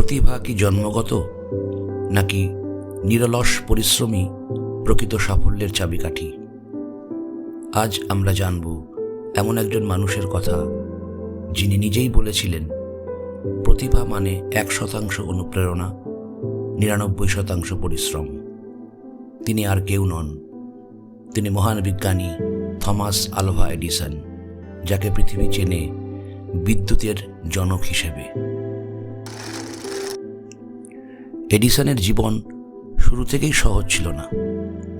প্রতিভা কি জন্মগত, নাকি নিরলস পরিশ্রমী প্রকৃত সাফল্যের চাবিকাঠি? আজ আমরা জানব এমন একজন মানুষের কথা, যিনি নিজেই বলেছিলেন, প্রতিভা মানে 1% অনুপ্রেরণা, 99% পরিশ্রম। তিনি আর কেউ নন, তিনি মহান বিজ্ঞানী থমাস আলভা এডিসন, যাকে পৃথিবী চেনে বিদ্যুতের জনক হিসেবে। এডিসনের জীবন শুরু থেকেই সহজ ছিল না।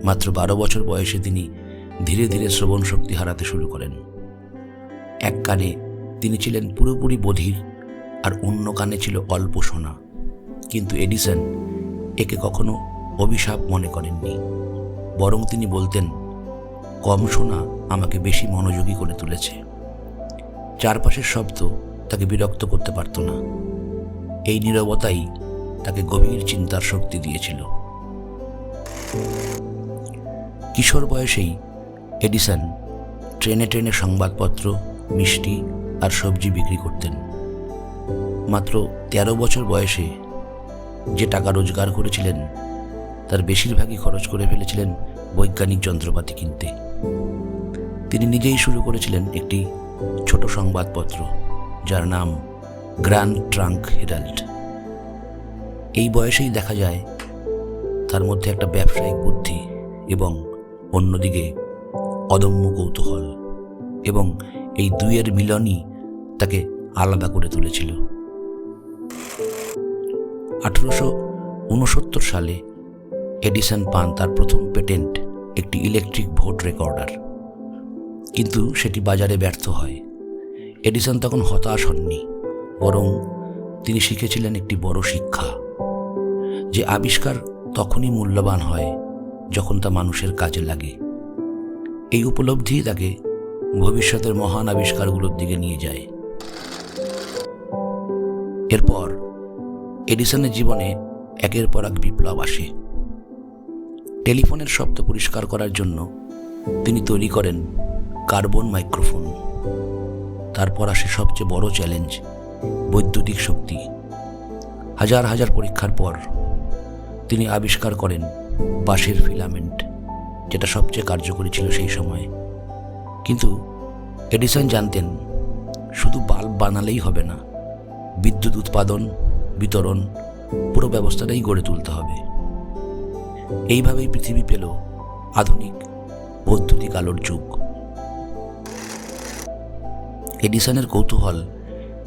মাত্র 12 বছর বয়সে তিনি ধীরে ধীরে শ্রবণ শক্তি হারাতে শুরু করেন। এক কানে তিনি ছিলেন পুরোপুরি বধির, আর অন্য কানে ছিল অল্প শোনা। কিন্তু এডিসন একে কখনো অভিশাপ মনে করেননি, বরং তিনি বলতেন, কম শোনা আমাকে বেশি মনোযোগী করে তুলেছে। চারপাশের শব্দ তাকে বিরক্ত করতে পারত না। এই নীরবতাই তাকে গভীর চিন্তার শক্তি দিয়েছিল। কিশোর বয়সেই এডিসন ট্রেনে ট্রেনে সংবাদপত্র, মিষ্টি আর সবজি বিক্রি করতেন। মাত্র 13 বছর বয়সে যে টাকা রোজগার করেছিলেন, তার বেশিরভাগই খরচ করে ফেলেছিলেন বৈজ্ঞানিক যন্ত্রপাতি কিনতে। তিনি নিজেই শুরু করেছিলেন একটি ছোট সংবাদপত্র, যার নাম গ্র্যান্ড ট্রাঙ্ক হেরাল্ড। এই বয়সেই দেখা যায় তার মধ্যে একটা ব্যবসায়িক বুদ্ধি এবং অন্যদিকে অদম্য কৌতূহল, এবং এই দুইয়ের মিলনই তাকে আলাদা করে তুলেছিল। 1869 সালে এডিসন পান তার প্রথম পেটেন্ট, একটি ইলেকট্রিক ভোট রেকর্ডার। কিন্তু সেটি বাজারে ব্যর্থ হয়। এডিসন তখন হতাশ হননি, বরং তিনি শিখেছিলেন একটি বড় শিক্ষা, যে আবিষ্কার তখনই মূল্যবান হয় যখন তা মানুষের কাজে লাগে। এই উপলব্ধি তাকে ভবিষ্যতের মহান আবিষ্কারগুলোর দিকে নিয়ে যায়। এরপর এডিসনের জীবনে একের পর এক বিপ্লব আসে। টেলিফোনের শব্দ পরিষ্কার করার জন্য তিনি তৈরি করেন কার্বন মাইক্রোফোন। তারপর আসে সবচেয়ে বড় চ্যালেঞ্জ, বৈদ্যুতিক শক্তি। হাজার হাজার পরীক্ষার পর তিনি আবিষ্কার করেন বাঁশের ফিলামেন্ট, যেটা সবচেয়ে কার্যকরী ছিল সেই সময়ে। কিন্তু এডিসন জানতেন, শুধু বাল্ব বানালেই হবে না, বিদ্যুৎ উৎপাদন, বিতরণ, পুরো ব্যবস্থাটাই গড়ে তুলতে হবে। এইভাবেই পৃথিবী পেল আধুনিক বৈদ্যুতিক আলোর যুগ। এডিসনের কৌতূহল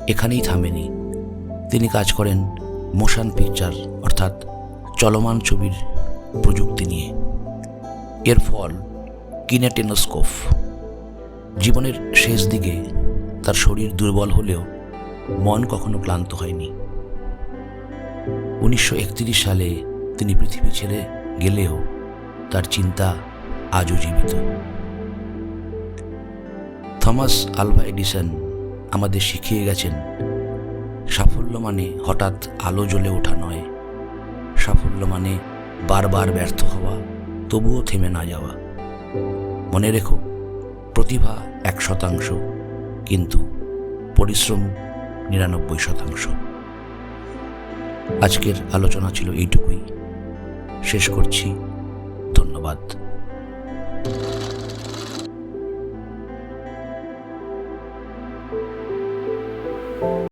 এখানেই থামেনি। তিনি কাজ করেন মোশন পিকচার, অর্থাৎ চলমান ছবির প্রযুক্তি নিয়ে। এর ফল কিনেটেনোস্কোপ। জীবনের শেষ দিকে তার শরীর দুর্বল হলেও মন কখনো ক্লান্ত হয়নি। 1931 সালে তিনি পৃথিবী ছেড়ে গেলেও তার চিন্তা আজও জীবিত। থমাস আলভা এডিসন আমাদের শিখিয়ে গেছেন, সাফল্য মানে হঠাৎ আলো জ্বলে ওঠা নয়, সাফল্য মানে বারবার ব্যর্থ হওয়া, তবুও থেমে না যাওয়া। মনে রেখো, প্রতিভা 1%, কিন্তু পরিশ্রম 99%। আজকের আলোচনা ছিল এইটুকুই। শেষ করছি। ধন্যবাদ।